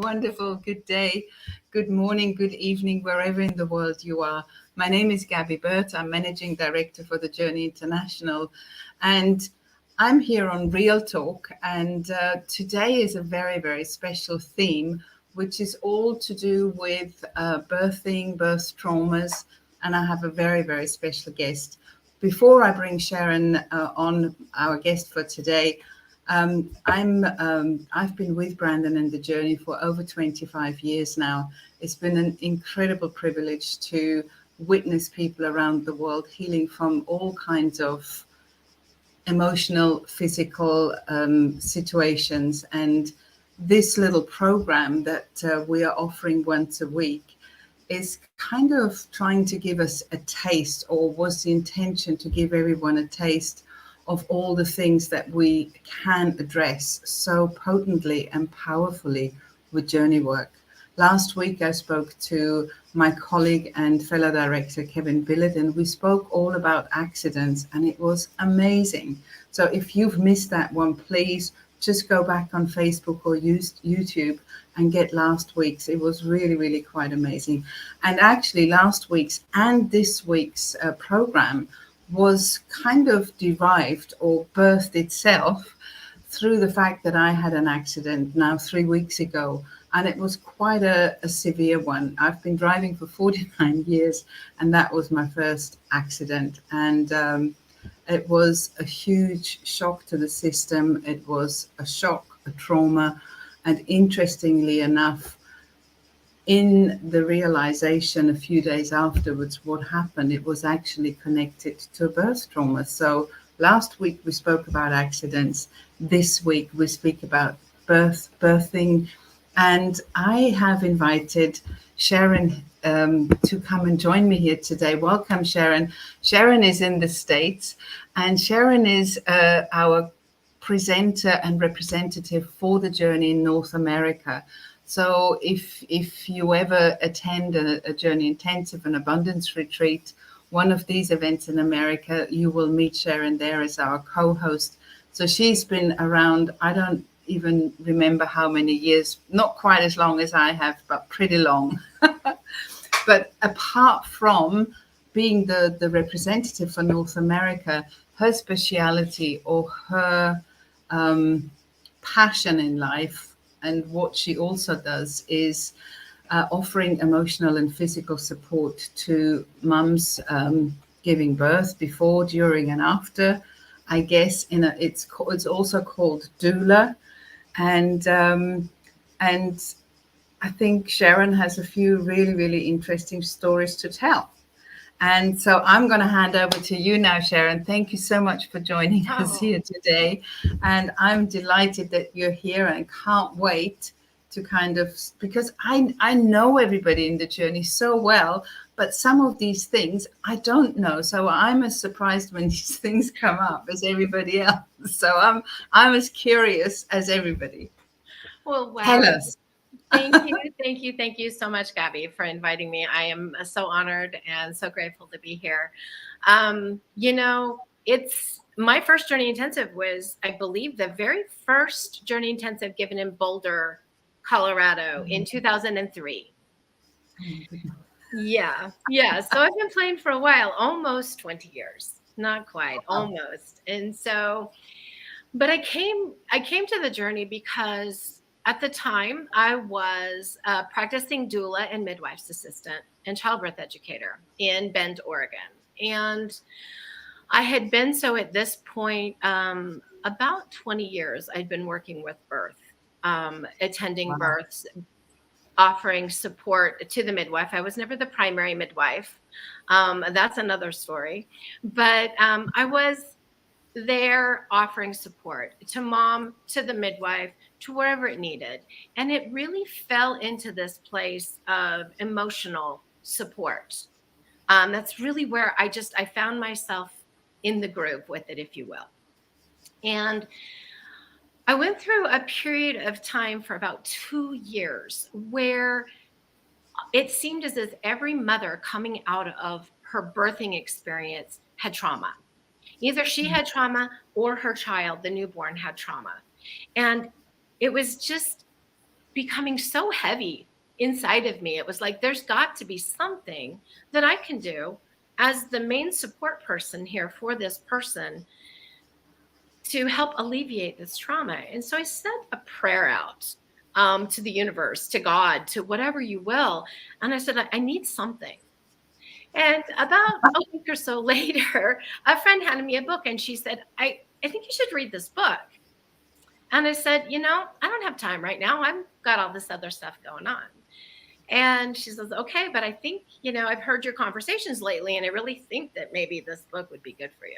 wonderful. Good day, good morning, good evening, wherever in the world you are. My name is Gaby Burt. I'm Managing Director for the Journey International. And I'm here on Real Talk. And today is a very, very special theme, which is all to do with birthing, birth traumas. And I have a very, very special guest. Before I bring Sharon on, our guest for today, I've been with Brandon and the Journey for over 25 years now. It's been an incredible privilege to witness people around the world healing from all kinds of emotional, physical situations. And this little program that we are offering once a week is kind of trying to give us a taste, or was the intention to give everyone a taste of all the things that we can address so potently and powerfully with journey work. Last week, I spoke to my colleague and fellow director, Kevin Billett, and we spoke all about accidents, and it was amazing. So if you've missed that one, please just go back on Facebook or use YouTube and get last week's. It was really, really quite amazing. And actually last week's and this week's program was kind of derived or birthed itself through the fact that I had an accident now 3 weeks ago. And it was quite a severe one. I've been driving for 49 years, and that was my first accident. And it was a huge shock to the system. It was a shock, a trauma. And interestingly enough, in the realization a few days afterwards, what happened, it was actually connected to a birth trauma. So last week we spoke about accidents. This week we speak about birthing. And I have invited Sharon to come and join me here today. Welcome, Sharon. Sharon is in the States, and Sharon is our presenter and representative for the Journey in North America. So if you ever attend a Journey Intensive, an abundance retreat, one of these events in America, you will meet Sharon there as our co-host. So she's been around, I don't even remember how many years, not quite as long as I have, but pretty long. But apart from being the representative for North America, her speciality or her passion in life, and what she also does is offering emotional and physical support to mums giving birth, before, during, and after. I guess it's also called doula, and I think Sharon has a few really, really interesting stories to tell. And so I'm going to hand over to you now, Sharon. Thank you so much for joining us here today. And I'm delighted that you're here and can't wait to because I know everybody in the Journey so well, but some of these things I don't know. So I'm as surprised when these things come up as everybody else. So I'm as curious as everybody. Well, wow. Tell us. Thank you so much, Gaby, for inviting me. I am so honored and so grateful to be here. It's my first Journey Intensive was, I believe, the very first Journey Intensive given in Boulder, Colorado in 2003. Yeah. So I've been playing for a while, almost 20 years, not quite, almost. And so, but I came to the Journey because at the time, I was a practicing doula and midwife's assistant and childbirth educator in Bend, Oregon. And I had been so at this point, about 20 years, I'd been working with birth, attending births, offering support to the midwife. I was never the primary midwife. That's another story. But I was there offering support to mom, to the midwife, to wherever it needed. And it really fell into this place of emotional support. That's really where I found myself in the groove with it, if you will. And I went through a period of time for about 2 years where it seemed as if every mother coming out of her birthing experience had trauma. Either she had trauma or her child, the newborn, had trauma. And it was just becoming so heavy inside of me. It was like, there's got to be something that I can do as the main support person here for this person to help alleviate this trauma. And so I sent a prayer out to the universe, to God, to whatever you will. And I said, I need something. And about a week or so later, a friend handed me a book and she said, I think you should read this book. And I said, I don't have time right now. I've got all this other stuff going on. And she says, okay, but I think, I've heard your conversations lately, and I really think that maybe this book would be good for you.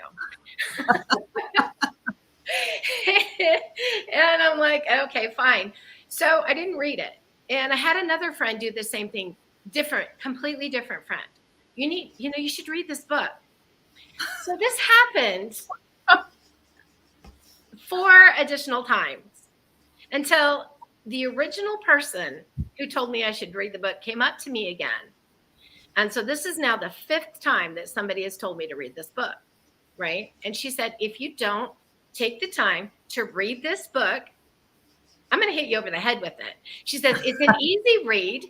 And I'm like, okay, fine. So I didn't read it. And I had another friend do the same thing, completely different friend. You should read this book. So this happened 4 additional times until the original person who told me I should read the book came up to me again. And so this is now the 5th time that somebody has told me to read this book, right? And she said, if you don't take the time to read this book, I'm going to hit you over the head with it. She says, it's an easy read.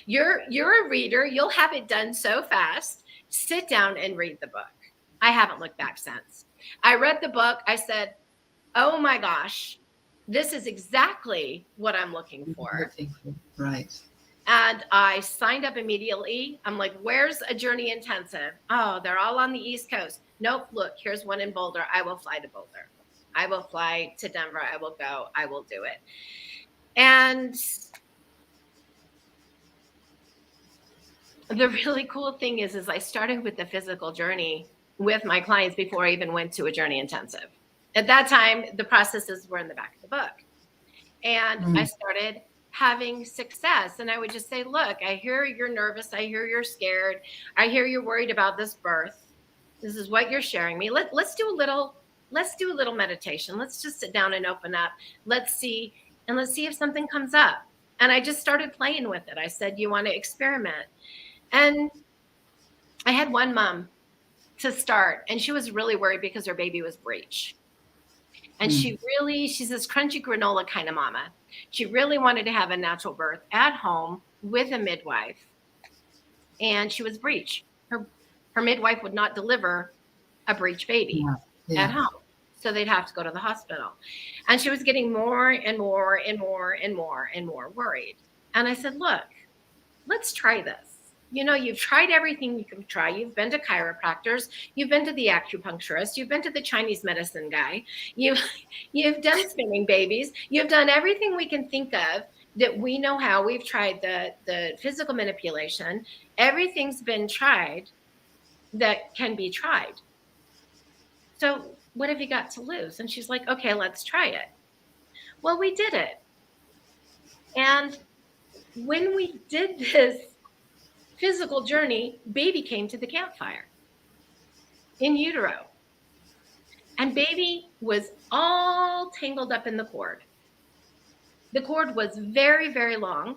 You're a reader. You'll have it done so fast. Sit down and read the book. I haven't looked back since. I read the book. I said, oh my gosh, this is exactly what I'm looking for. Right. And I signed up immediately. I'm like, where's a journey intensive? Oh, they're all on the East Coast. Nope. Look, here's one in Boulder. I will fly to Boulder. I will fly to Denver. I will go. I will do it. And the really cool thing is I started with the physical journey with my clients before I even went to a journey intensive. At that time, the processes were in the back of the book. And I started having success. And I would just say, look, I hear you're nervous. I hear you're scared. I hear you're worried about this birth. This is what you're sharing me. Let's do a little meditation. Let's just sit down and open up. Let's see if something comes up. And I just started playing with it. I said, you want to experiment? And I had one mom to start, and she was really worried because her baby was breech. And she's this crunchy granola kind of mama. She really wanted to have a natural birth at home with a midwife. And she was breech. Her midwife would not deliver a breech baby at home. So they'd have to go to the hospital. And she was getting more and more and more and more and more worried. And I said, look, let's try this. You've tried everything you can try. You've been to chiropractors. You've been to the acupuncturist. You've been to the Chinese medicine guy. You've done spinning babies. You've done everything we can think of that we know how. We've tried the physical manipulation. Everything's been tried that can be tried. So what have you got to lose? And she's like, okay, let's try it. Well, we did it. And when we did this physical journey, baby came to the campfire in utero. And baby was all tangled up in the cord. The cord was very, very long.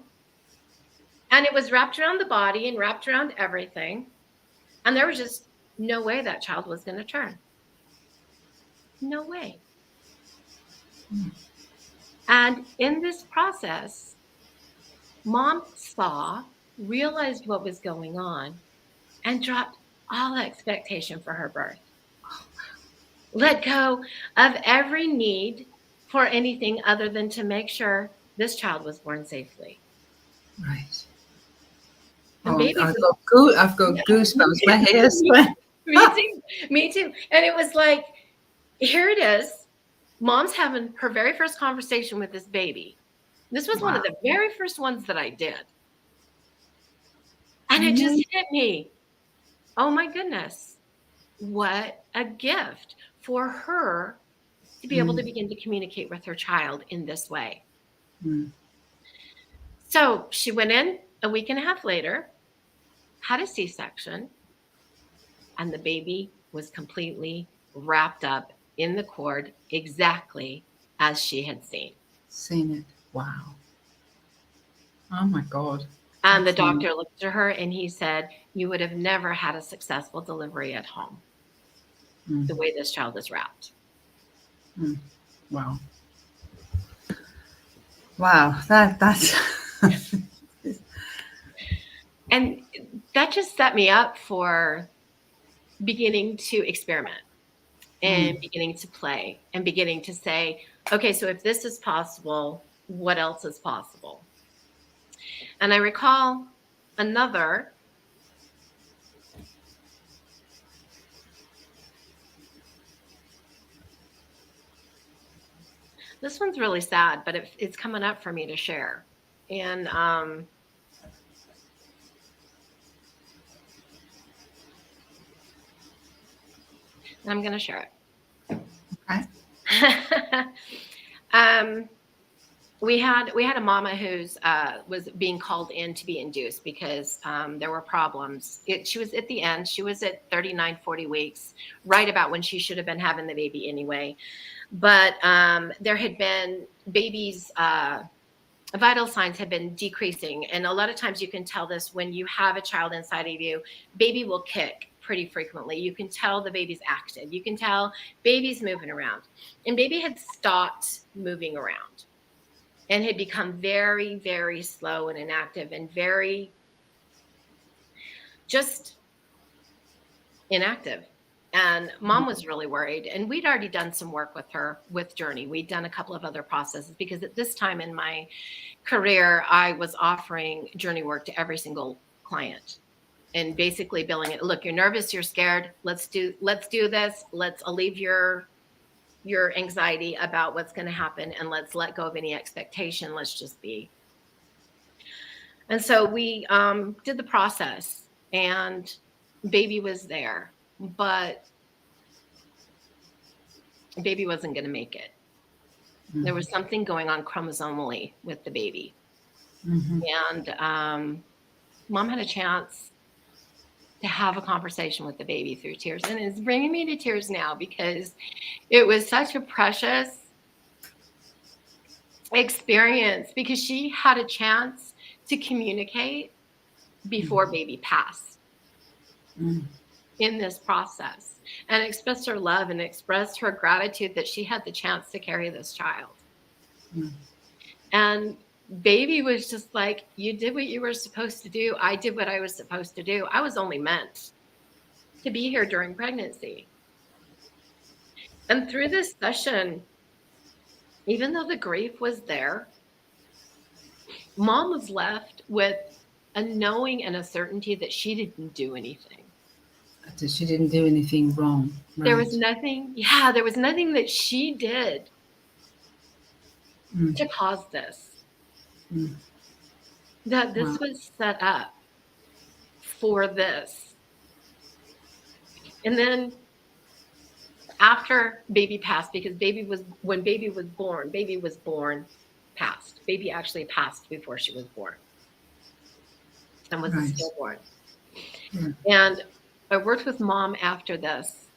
And it was wrapped around the body and wrapped around everything. And there was just no way that child was going to turn. No way. And in this process, mom realized what was going on, and dropped all expectation for her birth. Let go of every need for anything other than to make sure this child was born safely. Right. And I've got goosebumps. My hair's Me too. And it was like, here it is. Mom's having her very first conversation with this baby. This was one of the very first ones that I did. And it just hit me. Oh my goodness. What a gift for her to be able to begin to communicate with her child in this way. So she went in a week and a half later, had a C-section, and the baby was completely wrapped up in the cord exactly as she had seen it. Wow. Oh my God. And the doctor looked at her and he said, you would have never had a successful delivery at home the way this child is wrapped. Wow. Wow, that's And that just set me up for beginning to experiment and beginning to play and beginning to say, okay, so if this is possible, what else is possible? And I recall another. This one's really sad, but it's coming up for me to share. And I'm going to share it. okay. We had a mama who's was being called in to be induced because there were problems. She was at the end. She was at 39, 40 weeks, right about when she should have been having the baby anyway. But there had been babies, vital signs had been decreasing. And a lot of times you can tell this when you have a child inside of you, baby will kick pretty frequently. You can tell the baby's active. You can tell baby's moving around. And baby had stopped moving around and had become very, very slow and inactive and very just inactive. And mom was really worried. And we'd already done some work with her with Journey. We'd done a couple of other processes because at this time in my career, I was offering Journey work to every single client and basically billing it. Look, you're nervous, you're scared. Let's do this. Let's alleviate your anxiety about what's going to happen and let's let go of any expectation. Let's just be. And so we did the process and baby was there, but baby wasn't going to make it. Mm-hmm. There was something going on chromosomally with the baby. Mm-hmm. And mom had a chance to have a conversation with the baby through tears. And it's bringing me to tears now because it was such a precious experience because she had a chance to communicate before baby passed in this process and express her love and express her gratitude that she had the chance to carry this child. And baby was just like, you did what you were supposed to do. I did what I was supposed to do. I was only meant to be here during pregnancy. And through this session, even though the grief was there, mom was left with a knowing and a certainty that she didn't do anything. That she didn't do anything wrong. Right. There was nothing that she did to cause this. That this was set up for this. And then after baby passed, because when baby was born passed. Baby actually passed before she was born and was a stillborn. And I worked with mom after this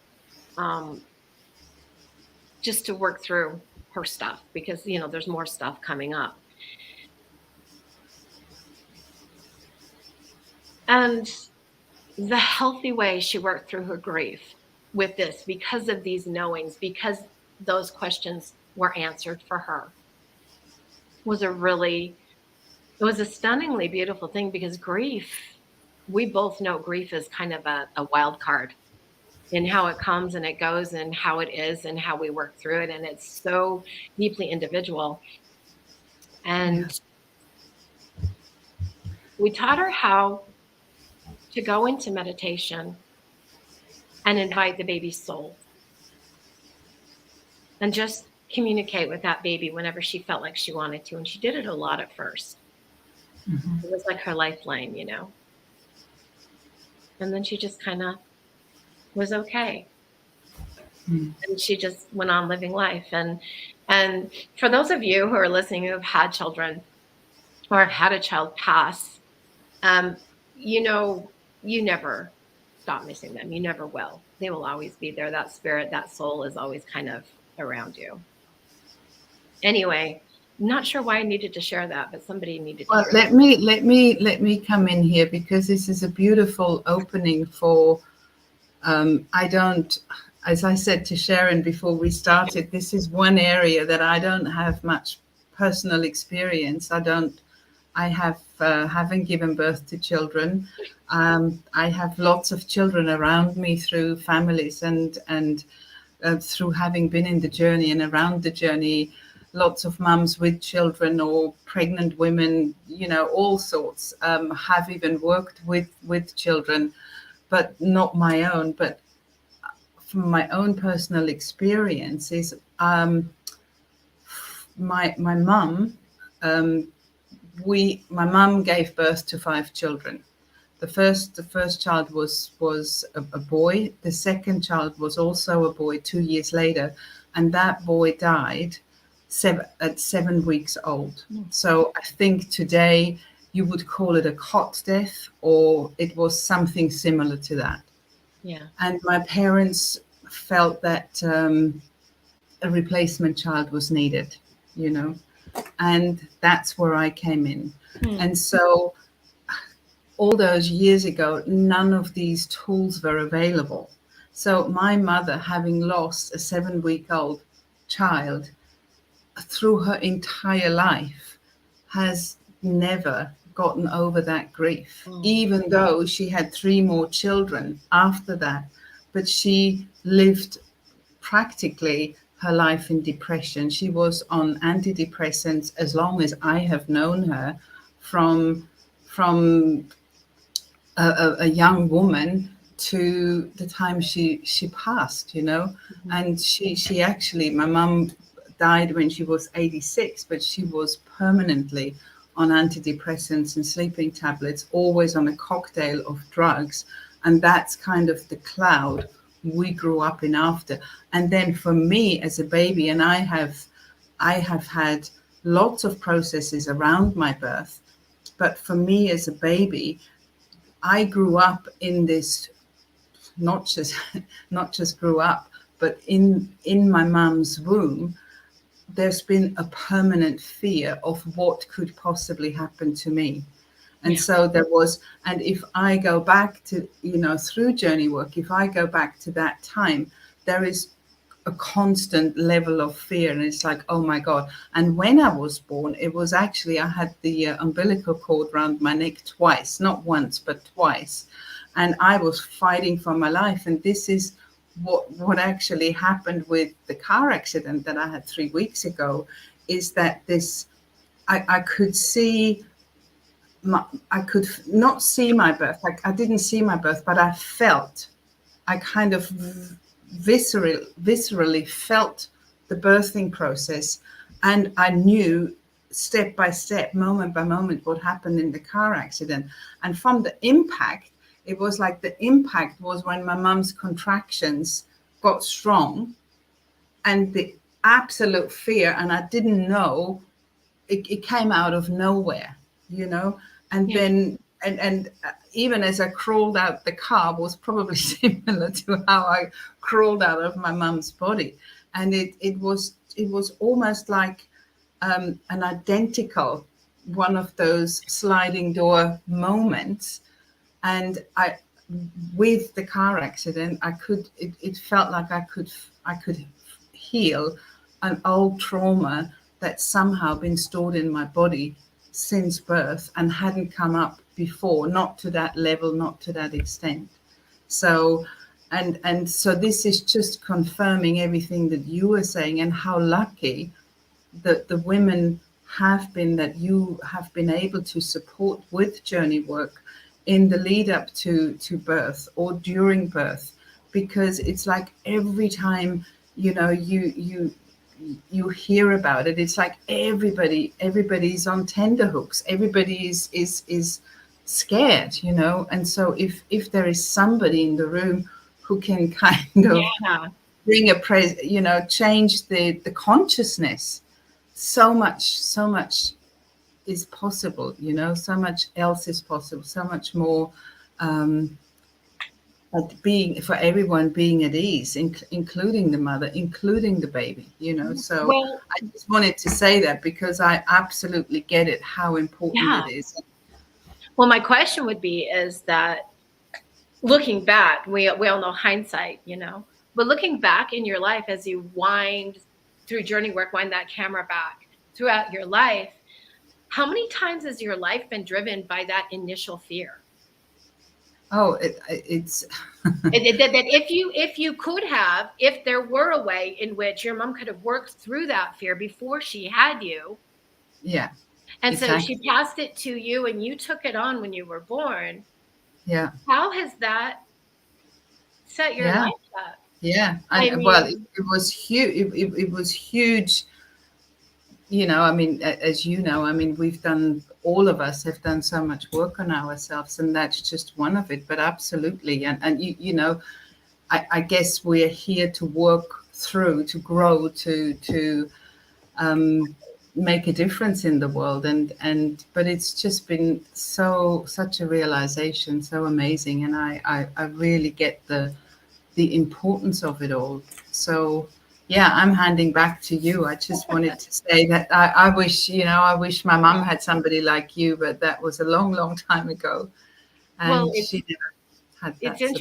just to work through her stuff because, there's more stuff coming up. And the healthy way she worked through her grief with this, because of these knowings, because those questions were answered for her, was a stunningly beautiful thing because grief, we both know grief is kind of a wild card in how it comes and it goes and how it is and how we work through it. And it's so deeply individual. And we taught her how to go into meditation and invite the baby's soul and just communicate with that baby whenever she felt like she wanted to. And she did it a lot at first. It was like her lifeline, And then she just kind of was okay. And she just went on living life. And for those of you who are listening who have had children or have had a child pass, you never stop missing them. You never will. They will always be there. That spirit, that soul is always kind of around you. Anyway, not sure why I needed to share that, but somebody needed to hear that. Let me come in here because this is a beautiful opening for as I said to Sharon before we started, this is one area that I don't have much personal experience. Haven't given birth to children. I have lots of children around me through families and through having been in the journey and around the journey, lots of mums with children or pregnant women, all sorts, have even worked with children, but not my own. But from my own personal experiences, my mum, my mum gave birth to 5 children. The first child was a boy. The second child was also a boy 2 years later, and that boy died at 7 weeks old. So I think today you would call it a cot death, or it was something similar to that. Yeah. And my parents felt that a replacement child was needed, and that's where I came in. And so all those years ago, none of these tools were available. So my mother, having lost a 7-week-old child through her entire life, has never gotten over that grief, even though she had 3 more children after that. But she lived practically her life in depression. She was on antidepressants as long as I have known her, from a young woman to the time she passed, and she actually, my mum died when she was 86, but she was permanently on antidepressants and sleeping tablets, always on a cocktail of drugs. And that's kind of the cloud we grew up in after. And then for me as a baby, and I have had lots of processes around my birth, but for me as a baby, I grew up in this, not just grew up, but in my mum's womb, there's been a permanent fear of what could possibly happen to me. And so there was, and if I go back to, through journey work, if I go back to that time, there is a constant level of fear. And it's like, oh my God. And when I was born, it was actually, I had the umbilical cord around my neck twice, not once, but twice. And I was fighting for my life. And this is what actually happened with the car accident that I had 3 weeks ago, is that I could see, I could not see my birth. Like, I didn't see my birth, but I kind of viscerally felt the birthing process. And I knew step by step, moment by moment, what happened in the car accident. And from the impact, it was like the impact was when my mum's contractions got strong, and the absolute fear, and I didn't know, it came out of nowhere, and then and even as I crawled out the car was probably similar to how I crawled out of my mum's body. And it was almost like an identical one of those sliding door moments. And with the car accident, it felt like I could heal an old trauma that's somehow been stored in my body since birth and hadn't come up before, not to that level, not to that extent. So, and so this is just confirming everything that you were saying, and how lucky that the women have been, that you have been able to support with journey work in the lead up to birth or during birth, because it's like every time, you hear about it, it's like everybody's on tenterhooks, everybody is scared, and so if there is somebody in the room who can kind of bring change the consciousness, so much is possible, so much else is possible, so much more, for everyone being at ease, including the mother, including the baby, So well, I just wanted to say that because I absolutely get it, how important it is. Well, my question would be is that, looking back, we all know hindsight, but looking back in your life as you wind through journey work, wind that camera back, throughout your life, how many times has your life been driven by that initial fear? Oh, it's That if there were a way in which your mom could have worked through that fear before she had you, yeah, and so exactly. she passed it to you and you took it on when you were born, Yeah, how has that set your yeah, life up? yeah. I And well, mean, it was huge. It was huge. I mean, as you know, I mean, all of us have done so much work on ourselves, and that's just one of it. But absolutely, and I guess we're here to work through, to grow, to um, make a difference in the world, but it's just been such a realization, so amazing, and I really get the importance of it all. So yeah, I'm handing back to you. I just wanted to say that I wish my mum had somebody like you, but that was a long, long time ago, well, and she never had it's that support.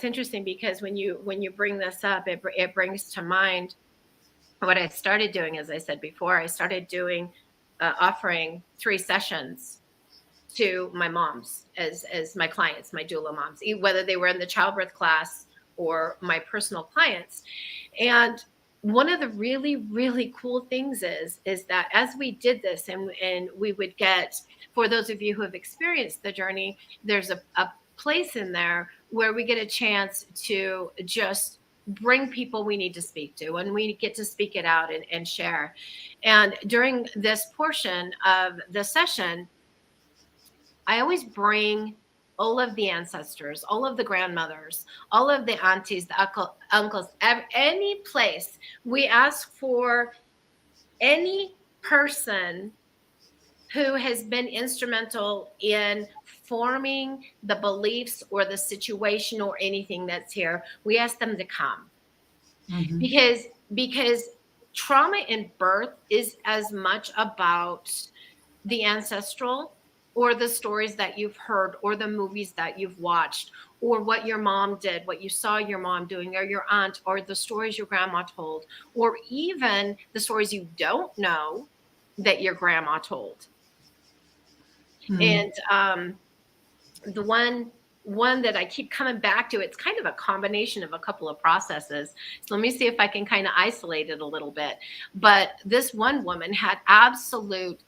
interesting because when you bring this up, it brings to mind what I started doing. As I said before, I started doing offering 3 sessions to my moms as my clients, my doula moms, whether they were in the childbirth class or my personal clients. And one of the really, really cool things is that as we did this, and we would get, for those of you who have experienced the journey, there's a place in there where we get a chance to just bring people we need to speak to, and we get to speak it out and share. And during this portion of the session, I always bring all of the ancestors, all of the grandmothers, all of the aunties, the uncles, any place. We ask for any person who has been instrumental in forming the beliefs or the situation or anything that's here. We ask them to come, Mm-hmm. because trauma in birth is as much about the ancestral or the stories that you've heard or the movies that you've watched or what your mom did, what you saw your mom doing, or your aunt, or the stories your grandma told, or even the stories you don't know that your grandma told. Mm-hmm. And the one that I keep coming back to, it's kind of a combination of a couple of processes. So let me see if I can kind of isolate it a little bit. But this one woman had absolute,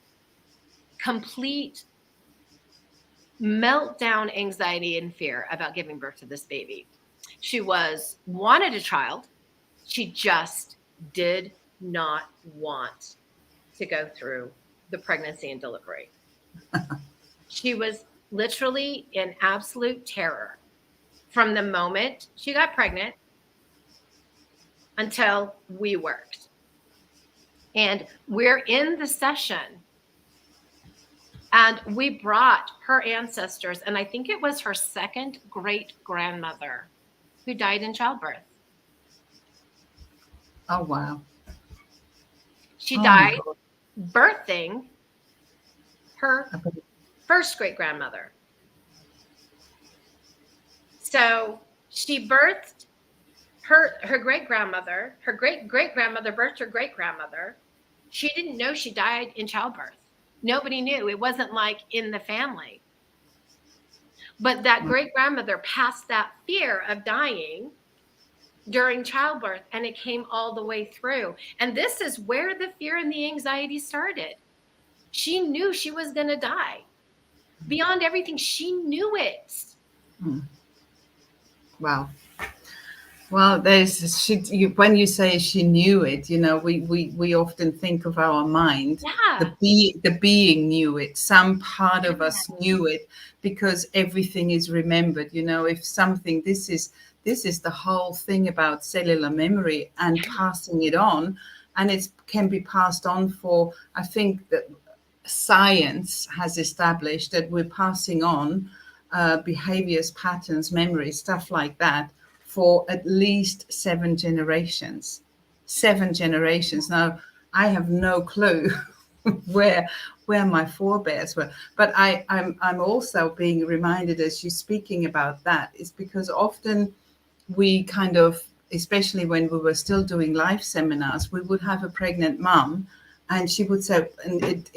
complete meltdown anxiety and fear about giving birth to this baby. She wanted a child. She just did not want to go through the pregnancy and delivery. She was literally in absolute terror from the moment she got pregnant until we worked. And we're in the session, and we brought her ancestors, and I think it was her second great grandmother who died in childbirth. Oh wow. She Oh my died God. birthing her first great grandmother. So she birthed her great grandmother. Her great great grandmother birthed her great grandmother. She didn't know she died in childbirth. Nobody knew. It wasn't like in the family. But that great grandmother passed that fear of dying during childbirth, and it came all the way through. And this is where the fear and the anxiety started. She knew she was going to die. Beyond everything, she knew it. Wow. Well, when you say she knew it, we often think of our mind. Yeah. The being knew it. Some part of us knew it because everything is remembered. If something, this is the whole thing about cellular memory and passing it on, and it can be passed on for. I think that science has established that we're passing on behaviors, patterns, memories, stuff like that, for at least 7 generations. 7 generations. Now, I have no clue where my forebears were, but I'm also being reminded as you're speaking about that, is because often we kind of, especially when we were still doing live seminars, we would have a pregnant mum, And she would say, and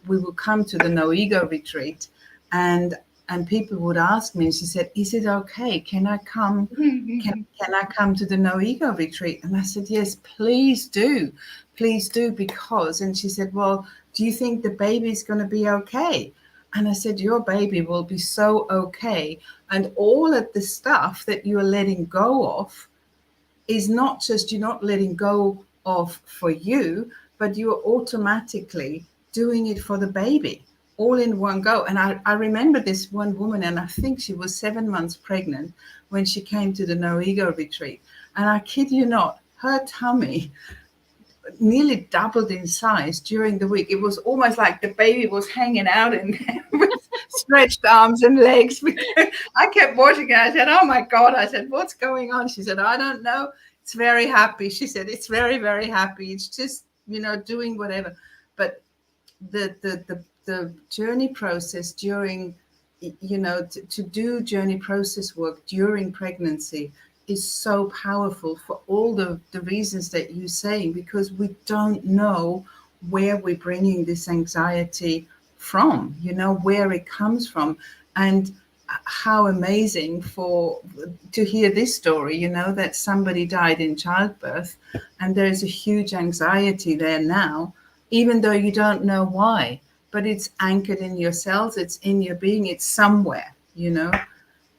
we would come to the no ego retreat, and people would ask me, and she said, is it okay? Can I come? Can I come to the no ego retreat? And I said, yes, please do, because, and she said, well, do you think the baby's going to be okay? And I said, your baby will be so okay. And all of the stuff that you're letting go of is not just, you're not letting go of for you, but you're automatically doing it for the baby all in one go. And I remember this one woman, and I think she was 7 months pregnant when she came to the no ego retreat. And I kid you not, her tummy nearly doubled in size during the week. It was almost like the baby was hanging out in there with stretched arms and legs. I kept watching her. I said, oh my God. I said, what's going on? She said, I don't know. It's very happy. She said, it's very, very happy. It's just, doing whatever. But the journey process during, to do journey process work during pregnancy is so powerful for all the reasons that you're saying, because we don't know where we're bringing this anxiety from, where it comes from. And how amazing to hear this story, that somebody died in childbirth, and there's a huge anxiety there now, even though you don't know why, but it's anchored in your cells, it's in your being, it's somewhere,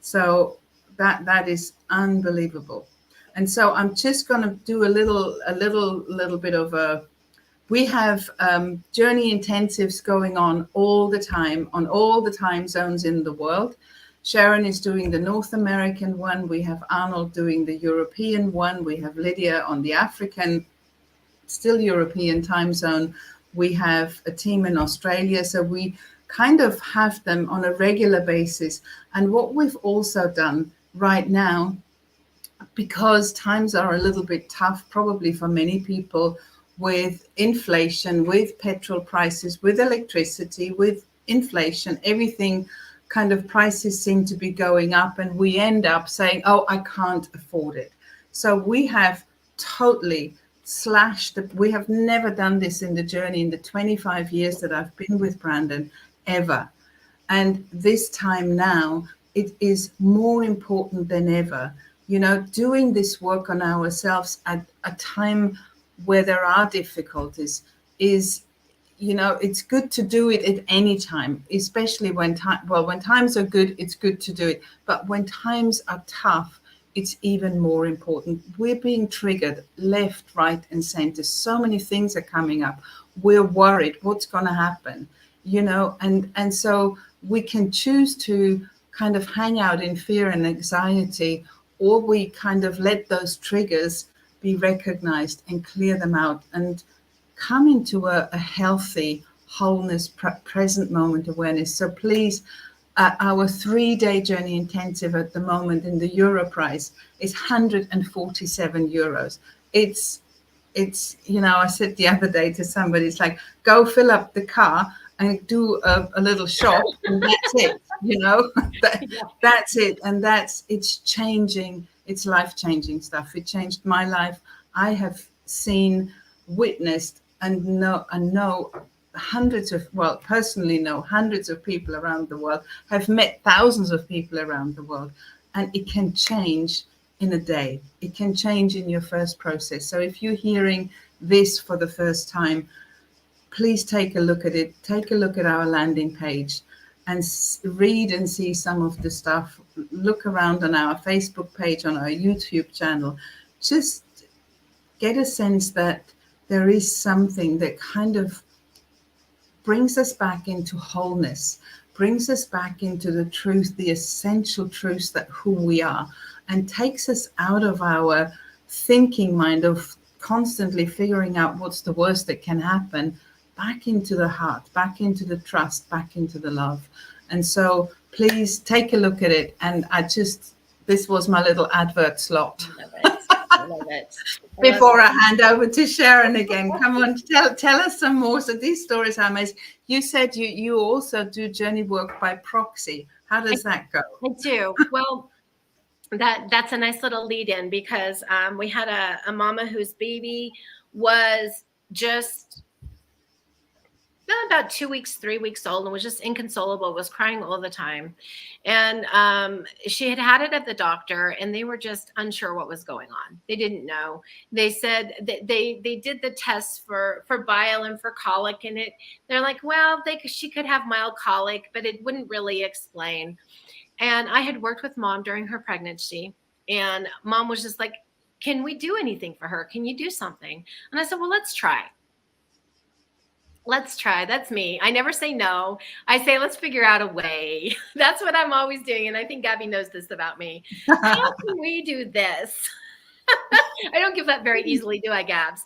So that is unbelievable. And so I'm just going to do a little bit of we have journey intensives going on all the time on all the time zones in the world. Sharon is doing the North American one. We have Arnold doing the European one. We have Lydia on the African, still European time zone. We have a team in Australia. So we kind of have them on a regular basis. And what we've also done right now, because times are a little bit tough, probably for many people, with inflation, with petrol prices, with electricity, with inflation, everything kind of prices seem to be going up, and we end up saying, oh, I can't afford it. So we have totally slashed. We have never done this in the journey in the 25 years that I've been with Brandon, ever. And this time now, it is more important than ever, doing this work on ourselves at a time where there are difficulties is, it's good to do it at any time, especially when times are good, it's good to do it. But when times are tough, it's even more important. We're being triggered left, right, and center. So many things are coming up. We're worried what's going to happen, and so we can choose to kind of hang out in fear and anxiety, or we kind of let those triggers be recognized and clear them out and come into a healthy wholeness, present moment awareness. So please, our 3-day journey intensive at the moment in the euro price is 147 euros. It's I said the other day to somebody, it's like, go fill up the car and do a little shop, and that's it, that's it. And it's changing, it's life-changing stuff. It changed my life. I have seen, witnessed, and know hundreds of, personally know hundreds of people around the world, have met thousands of people around the world, and it can change in a day. It can change in your first process. So if you're hearing this for the first time, please take a look at it. Take a look at our landing page and read and see some of the stuff. Look around on our Facebook page, on our YouTube channel. Just get a sense that there is something that kind of brings us back into wholeness, brings us back into the truth, the essential truths that who we are, and takes us out of our thinking mind of constantly figuring out what's the worst that can happen, back into the heart, back into the trust, back into the love. And so please take a look at it. And this was my little advert slot. I love it. Before I hand over to Sharon again, come on, tell us some more. So these stories are amazing. You said you also do journey work by proxy. How does that go? I do. Well, that's a nice little lead in, because we had a mama whose baby was just about 2 weeks, 3 weeks old, and was just inconsolable, was crying all the time. And she had it at the doctor, and they were just unsure what was going on. They didn't know. They said that they did the tests for bile and for colic, and they're like, well, she could have mild colic, but it wouldn't really explain. And I had worked with Mom during her pregnancy, and Mom was just like, can we do anything for her? Can you do something? And I said, well, let's try. Let's try. That's me. I never say no. I say, let's figure out a way. That's what I'm always doing. And I think Gaby knows this about me. How can we do this? I don't give up very easily, do I, Gabs?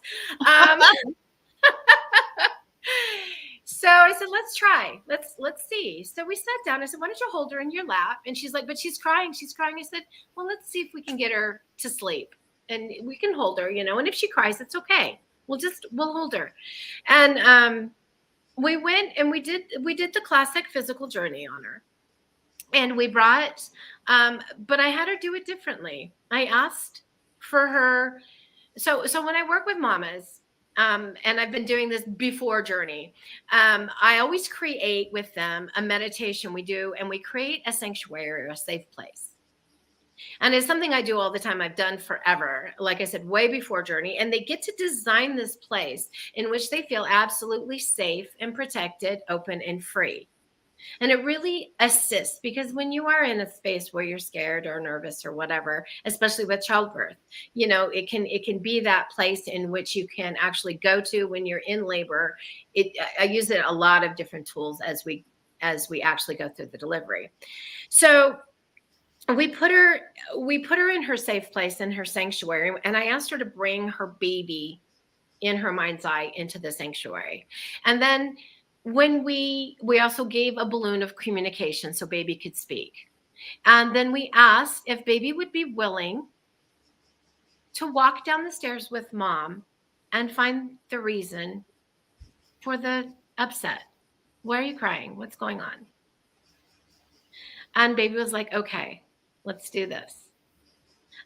So I said, let's try. Let's see. So we sat down. I said, why don't you hold her in your lap? And she's like, but she's crying. She's crying. I said, well, let's see if we can get her to sleep. And we can hold her, and if she cries, it's okay. We'll hold her. And we went and we did the classic physical journey on her. And we brought, but I had her do it differently. I asked for her. So when I work with mamas, and I've been doing this before journey, I always create with them a meditation we do, and we create a sanctuary or a safe place. And it's something I do all the time. I've done forever, like I said, way before journey. And they get to design this place in which they feel absolutely safe and protected, open and free. And it really assists, because when you are in a space where you're scared or nervous or whatever, especially with childbirth, it can be that place in which you can actually go to when you're in labor. I use it a lot of different tools as we actually go through the delivery. So we put her in her safe place, in her sanctuary, and I asked her to bring her baby in her mind's eye into the sanctuary. And then when we also gave a balloon of communication so baby could speak. And then we asked if baby would be willing to walk down the stairs with Mom and find the reason for the upset. Why are you crying? What's going on? And baby was like, okay, let's do this.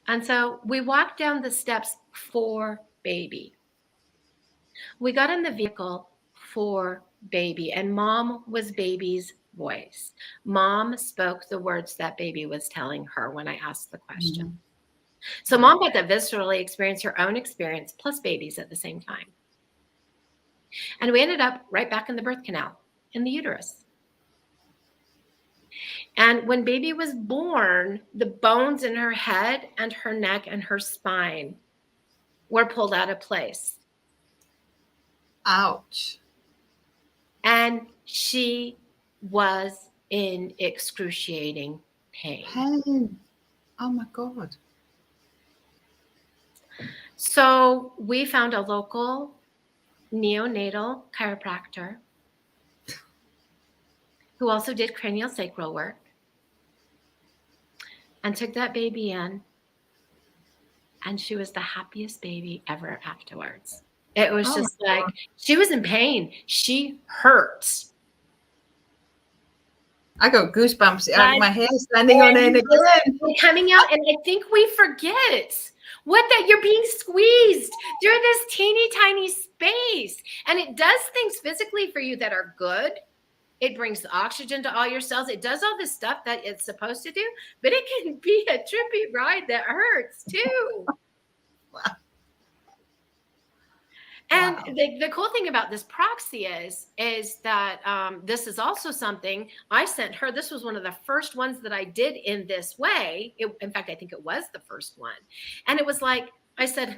And so we walked down the steps for baby. We got in the vehicle for baby, and Mom was baby's voice. Mom spoke the words that baby was telling her when I asked the question. Mm-hmm. So Mom got to viscerally experience her own experience plus baby's at the same time. And we ended up right back in the birth canal, in the uterus. And when baby was born, the bones in her head and her neck and her spine were pulled out of place. Ouch. And she was in excruciating pain. Pain. Oh my God. So we found a local neonatal chiropractor who also did craniosacral work, and took that baby in, and she was the happiest baby ever afterwards. It was just like, she was in pain. She hurt. I got goosebumps out of my hair standing on end again. Coming out, and I think we forget that you're being squeezed through this teeny tiny space. And it does things physically for you that are good. It brings the oxygen to all your cells. It does all this stuff that it's supposed to do, but it can be a trippy ride that hurts too. Wow. And the cool thing about this proxy is that this is also something I sent her. This was one of the first ones that I did in this way. In fact, I think it was the first one. And it was like, I said,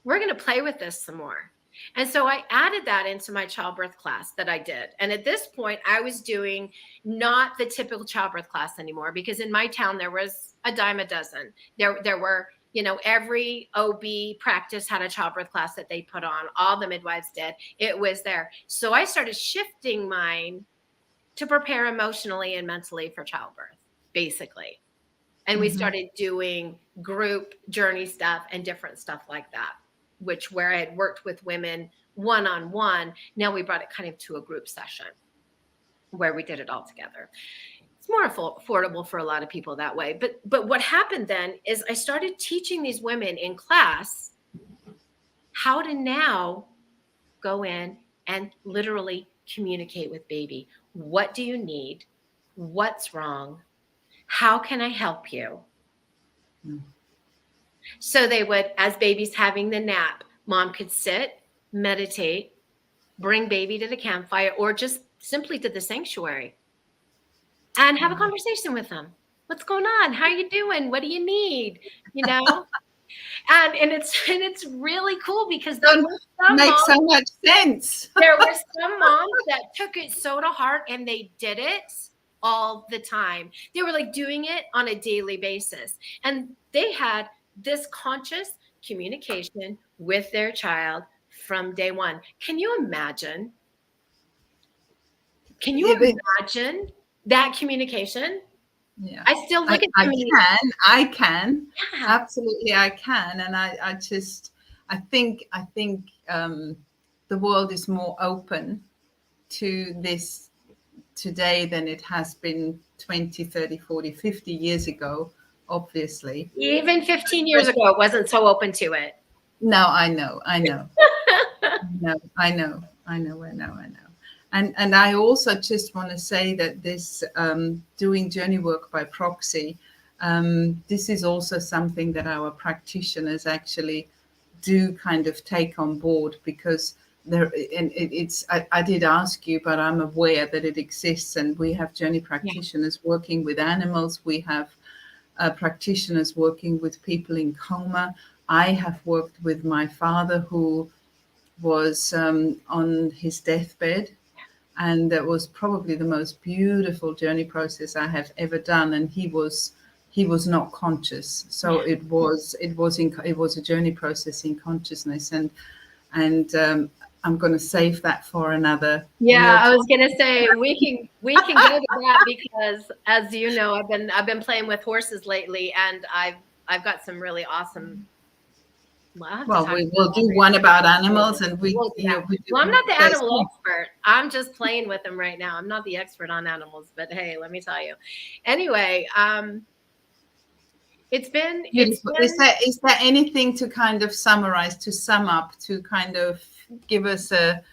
we're going to play with this some more. And so I added that into my childbirth class that I did. And at this point, I was doing not the typical childbirth class anymore, because in my town, there was a dime a dozen. There were, every OB practice had a childbirth class that they put on. All the midwives did. It was there. So I started shifting mine to prepare emotionally and mentally for childbirth, basically. And we started doing group journey stuff and different stuff like that, where I had worked with women one-on-one. Now we brought it kind of to a group session where we did it all together. It's more affordable for a lot of people that way. But what happened then is I started teaching these women in class how to now go in and literally communicate with baby. What do you need? What's wrong? How can I help you? So they would, as baby's having the nap, mom could sit, meditate, bring baby to the campfire, or just simply to the sanctuary and have a conversation with them. What's going on? How are you doing? What do you need? You know? And it's really cool because there were some makes moms, so much sense. there were some moms that took it so to heart and they did it all the time. They were like doing it on a daily basis. And they had this conscious communication with their child from day one. Can you imagine? Can you imagine that communication? Yeah, I still look at them. I can, yeah. Absolutely, I can, and I think the world is more open to this today than it has been 20, 30, 40, 50 years ago. Obviously, even 15 years ago, it wasn't so open to it. No, I know. No, I know. And I also just want to say that this doing journey work by proxy, this is also something that our practitioners actually do kind of take on board, because I did ask you, but I'm aware that it exists, and we have journey practitioners working with animals. We have practitioners working with people in coma. I have worked with my father who was on his deathbed. And that was probably the most beautiful journey process I have ever done. And he was not conscious, so it was a journey process in consciousness. And I'm going to save that for another. Yeah, I was going to say we can go to that, because as you know, I've been playing with horses lately, and I've got some really awesome. Well, we will do one about animals, and well, I'm not the animal expert. I'm just playing with them right now. I'm not the expert on animals, but hey, let me tell you. Anyway, it's been. Is there anything to kind of summarize, to sum up, to kind of give us a?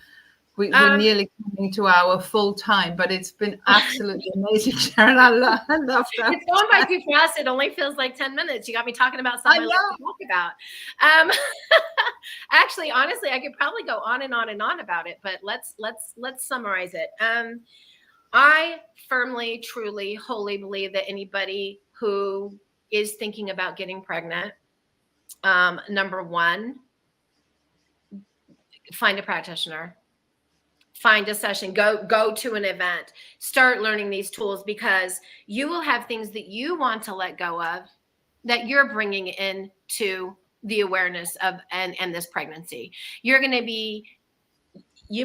We're nearly coming to our full time, but it's been absolutely amazing, Sharon. I love that. It's going by too fast. It only feels like 10 minutes. You got me talking about something I love to talk about. Actually, honestly, I could probably go on and on and on about it, but let's summarize it. I firmly, truly, wholly believe that anybody who is thinking about getting pregnant, number one, find a practitioner. Find a session, go to an event, start learning these tools, because you will have things that you want to let go of that you're bringing into the awareness of and this pregnancy. You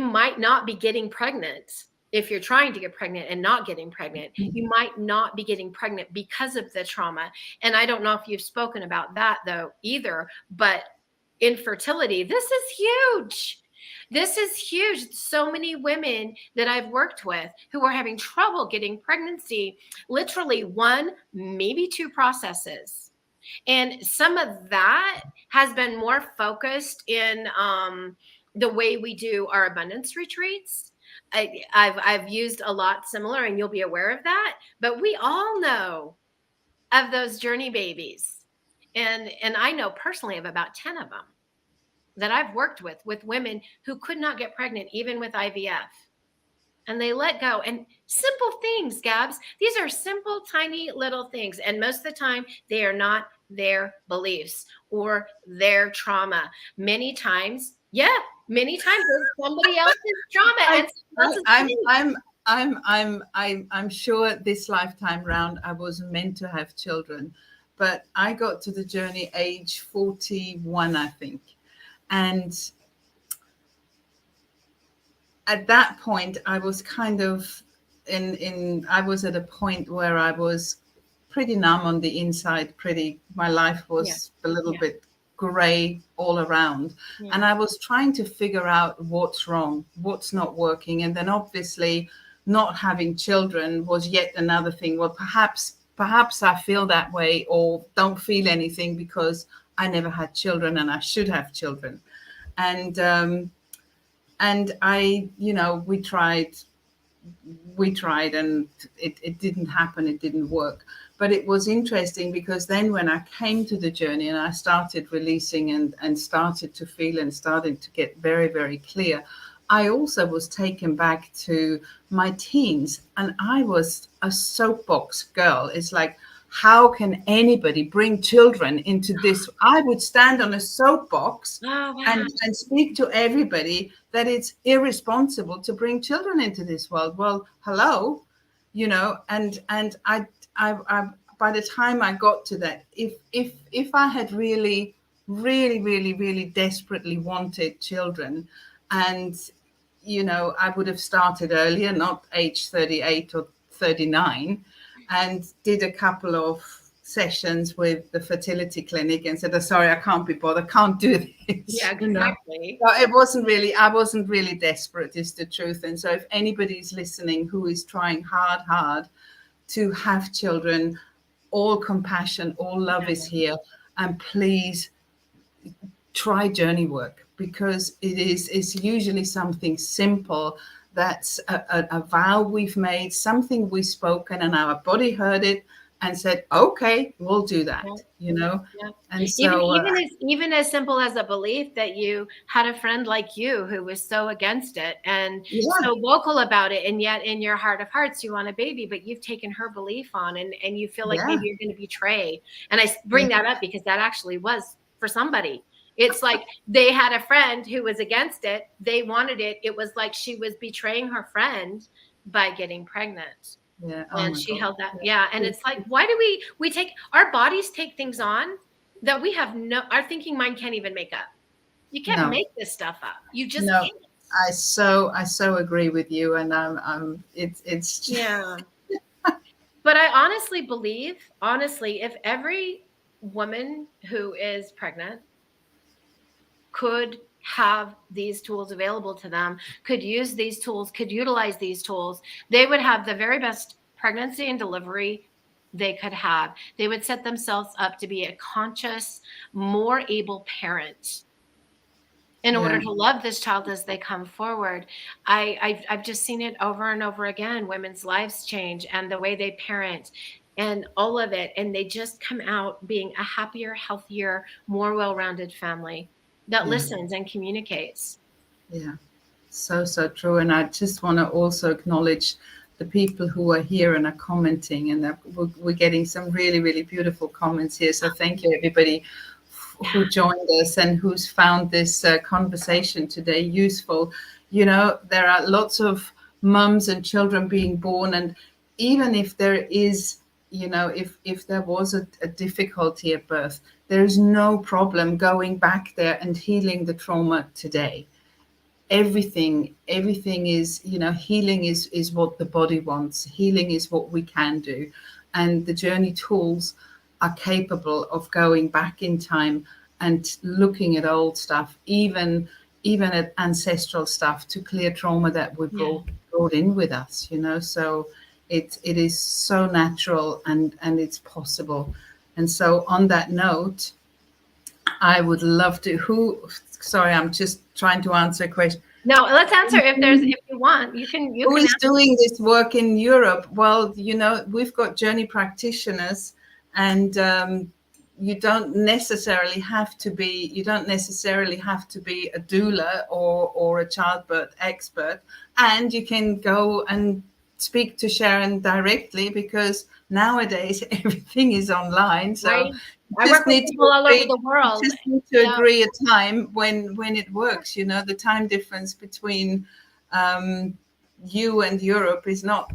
might not be getting pregnant if you're trying to get pregnant and not getting pregnant. You might not be getting pregnant because of the trauma. And I don't know if you've spoken about that though either, but infertility, this is huge. This is huge. So many women that I've worked with who are having trouble getting pregnancy, literally one, maybe two processes. And some of that has been more focused in the way we do our abundance retreats. I've used a lot similar, and you'll be aware of that. But we all know of those journey babies. And I know personally of about 10 of them that I've worked with women who could not get pregnant, even with IVF. And they let go. And simple things, Gabs. These are simple, tiny little things. And most of the time, they are not their beliefs or their trauma. Many times it's somebody else's trauma. I'm sure this lifetime round I was meant to have children, but I got to the journey age 41, I think. And at that point, I was kind of I was at a point where I was pretty numb on the inside. My life was a little bit gray all around. Yeah. And I was trying to figure out what's wrong, what's not working. And then obviously not having children was yet another thing. Well, perhaps I feel that way or don't feel anything because I never had children and I should have children. And And we tried and it didn't happen. It didn't work. But it was interesting because then when I came to the journey and I started releasing and started to feel and started to get very, very clear, I also was taken back to my teens, and I was a soapbox girl. It's like, how can anybody bring children into this? I would stand on a soapbox and speak to everybody that it's irresponsible to bring children into this world. Well, hello, and I by the time I got to that, if I had really, really, really, really desperately wanted children, and I would have started earlier, not age 38 or 39, and did a couple of sessions with the fertility clinic and said, oh, sorry, I can't be bothered, can't do this. Yeah, exactly. So I wasn't really desperate, is the truth. And so if anybody's listening who is trying hard to have children, all compassion, all love is here. And please try journey work, because it's usually something simple. That's a vow we've made, something we've spoken, and our body heard it and said, okay, we'll do that, Yeah. And so even as simple as a belief that you had a friend like you who was so against it and so vocal about it, and yet in your heart of hearts you want a baby, but you've taken her belief on, and you feel like maybe you're going to betray. And I bring that up because that actually was for somebody. It's like they had a friend who was against it. They wanted it. It was like she was betraying her friend by getting pregnant. Yeah. And she held that. Yeah. And it's like, why do we take, our bodies take things on that we have our thinking mind can't even make up. You can't make this stuff up. You just can't. I so agree with you. And it's yeah. But I honestly believe, if every woman who is pregnant could have these tools available to them, could use these tools, could utilize these tools, they would have the very best pregnancy and delivery they could have. They would set themselves up to be a conscious, more able parent in order to love this child as they come forward. I've just seen it over and over again. Women's lives change, and the way they parent and all of it. And they just come out being a happier, healthier, more well-rounded family that listens and communicates. Yeah, so true. And I just want to also acknowledge the people who are here and are commenting, and we're getting some really, really beautiful comments here. So thank you, everybody who joined us and who's found this conversation today useful. There are lots of mums and children being born, and even if there is, if there was a difficulty at birth, there is no problem going back there and healing the trauma today. Everything is, healing is what the body wants. Healing is what we can do. And the journey tools are capable of going back in time and looking at old stuff, even at ancestral stuff, to clear trauma that we brought in with us, So it is so natural and it's possible. And so on that note, I would love to, sorry, I'm just trying to answer a question. No, let's answer if you want. You can. Who is doing this work in Europe? Well, we've got journey practitioners, and you don't necessarily have to be a doula or a childbirth expert, and you can go and speak to Sharon directly, because nowadays everything is online. So right. I work with people all over the world. You just need to agree a time when it works. The time difference between you and Europe is not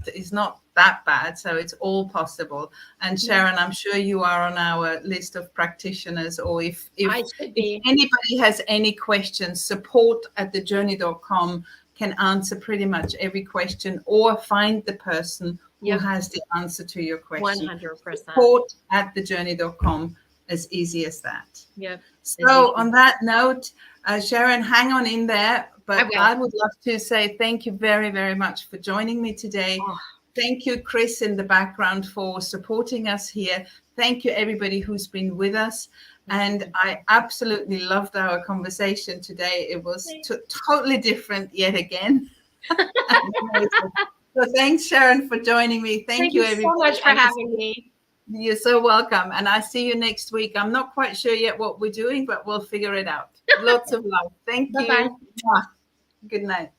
that bad, so it's all possible. And Sharon, I'm sure you are on our list of practitioners, or if anybody has any questions, support@thejourney.com can answer pretty much every question, or find the person who has the answer to your question. 100%. Support@thejourney.com, as easy as that. Yep. So on that note, Sharon, hang on in there. But I would love to say thank you very, very much for joining me today. Oh. Thank you, Chris, in the background, for supporting us here. Thank you, everybody who's been with us. And I absolutely loved our conversation today. It was totally different yet again. So thanks, Sharon, for joining me. Thank you, everybody. So much for having me. You're so welcome. And I see you next week. I'm not quite sure yet what we're doing, but we'll figure it out. Lots of love. Thank you. Bye-bye. Good night.